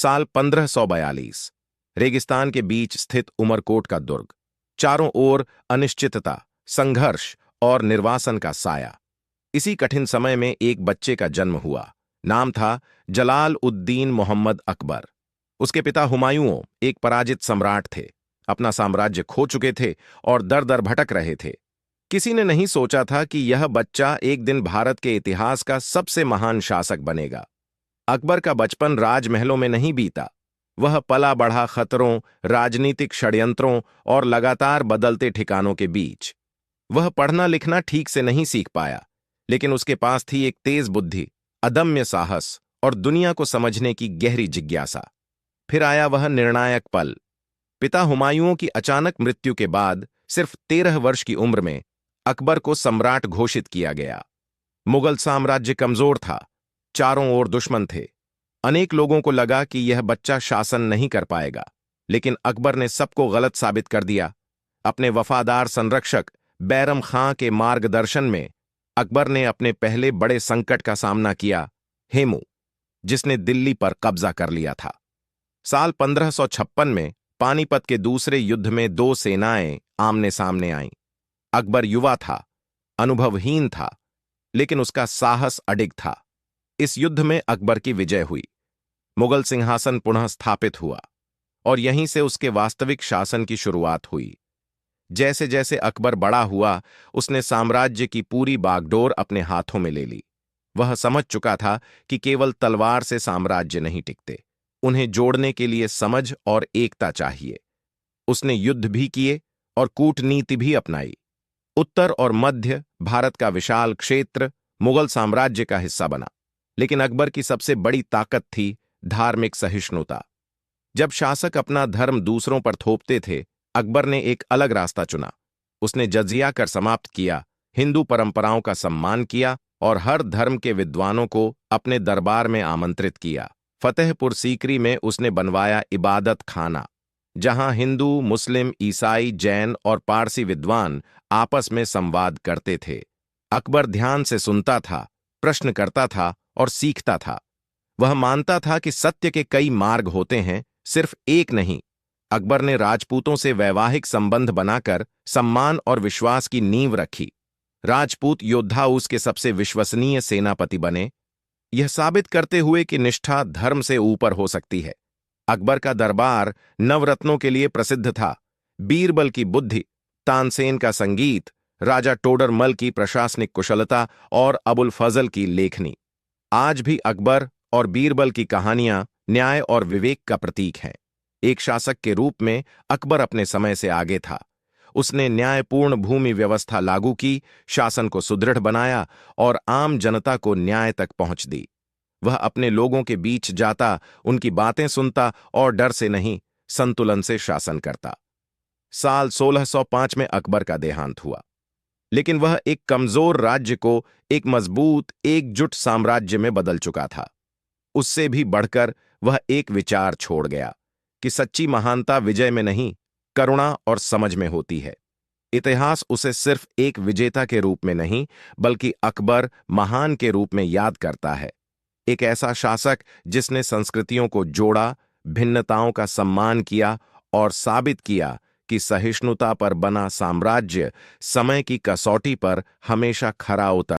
साल 1542। रेगिस्तान के बीच स्थित उमरकोट का दुर्ग। चारों ओर अनिश्चितता, संघर्ष और निर्वासन का साया। इसी कठिन समय में एक बच्चे का जन्म हुआ। नाम था जलाल उद्दीन मोहम्मद अकबर। उसके पिता हुमायूं एक पराजित सम्राट थे, अपना साम्राज्य खो चुके थे और दर दर भटक रहे थे। किसी ने नहीं सोचा था कि यह बच्चा एक दिन भारत के इतिहास का सबसे महान शासक बनेगा। अकबर का बचपन राजमहलों में नहीं बीता। वह पला बढ़ा खतरों, राजनीतिक षड्यंत्रों और लगातार बदलते ठिकानों के बीच। वह पढ़ना लिखना ठीक से नहीं सीख पाया, लेकिन उसके पास थी एक तेज बुद्धि, अदम्य साहस और दुनिया को समझने की गहरी जिज्ञासा। फिर आया वह निर्णायक पल। पिता हुमायूं की अचानक मृत्यु के बाद सिर्फ 13 वर्ष की उम्र में अकबर को सम्राट घोषित किया गया। मुगल साम्राज्य कमजोर था, चारों ओर दुश्मन थे। अनेक लोगों को लगा कि यह बच्चा शासन नहीं कर पाएगा, लेकिन अकबर ने सबको गलत साबित कर दिया। अपने वफादार संरक्षक बैरम खां के मार्गदर्शन में अकबर ने अपने पहले बड़े संकट का सामना किया, हेमू, जिसने दिल्ली पर कब्जा कर लिया था। साल 1556 में पानीपत के दूसरे युद्ध में दो सेनाएं आमने सामने आईं। अकबर युवा था, अनुभवहीन था, लेकिन उसका साहस अडिग था। इस युद्ध में अकबर की विजय हुई। मुगल सिंहासन पुनः स्थापित हुआ और यहीं से उसके वास्तविक शासन की शुरुआत हुई। जैसे जैसे अकबर बड़ा हुआ, उसने साम्राज्य की पूरी बागडोर अपने हाथों में ले ली। वह समझ चुका था कि केवल तलवार से साम्राज्य नहीं टिकते, उन्हें जोड़ने के लिए समझ और एकता चाहिए। उसने युद्ध भी किए और कूटनीति भी अपनाई। उत्तर और मध्य भारत का विशाल क्षेत्र मुगल साम्राज्य का हिस्सा बना, लेकिन अकबर की सबसे बड़ी ताकत थी धार्मिक सहिष्णुता। जब शासक अपना धर्म दूसरों पर थोपते थे, अकबर ने एक अलग रास्ता चुना। उसने जजिया कर समाप्त किया, हिंदू परंपराओं का सम्मान किया और हर धर्म के विद्वानों को अपने दरबार में आमंत्रित किया। फतेहपुर सीकरी में उसने बनवाया इबादत खाना, जहां हिंदू, मुस्लिम, ईसाई, जैन और पारसी विद्वान आपस में संवाद करते थे। अकबर ध्यान से सुनता था, प्रश्न करता था और सीखता था। वह मानता था कि सत्य के कई मार्ग होते हैं, सिर्फ एक नहीं। अकबर ने राजपूतों से वैवाहिक संबंध बनाकर सम्मान और विश्वास की नींव रखी। राजपूत योद्धा उसके सबसे विश्वसनीय सेनापति बने, यह साबित करते हुए कि निष्ठा धर्म से ऊपर हो सकती है। अकबर का दरबार नवरत्नों के लिए प्रसिद्ध था। बीरबल की बुद्धि, तानसेन का संगीत, राजा टोडरमल की प्रशासनिक कुशलता और अबुल फजल की लेखनी। आज भी अकबर और बीरबल की कहानियां न्याय और विवेक का प्रतीक हैं। एक शासक के रूप में अकबर अपने समय से आगे था। उसने न्यायपूर्ण भूमि व्यवस्था लागू की, शासन को सुदृढ़ बनाया और आम जनता को न्याय तक पहुंच दी। वह अपने लोगों के बीच जाता, उनकी बातें सुनता और डर से नहीं, संतुलन से शासन करता। साल 1605 में अकबर का देहांत हुआ, लेकिन वह एक कमजोर राज्य को एक मजबूत, एकजुट साम्राज्य में बदल चुका था। उससे भी बढ़कर वह एक विचार छोड़ गया कि सच्ची महानता विजय में नहीं, करुणा और समझ में होती है। इतिहास उसे सिर्फ एक विजेता के रूप में नहीं, बल्कि अकबर महान के रूप में याद करता है। एक ऐसा शासक जिसने संस्कृतियों को जोड़ा, भिन्नताओं का सम्मान किया और साबित किया कि सहिष्णुता पर बना साम्राज्य समय की कसौटी पर हमेशा खरा उतर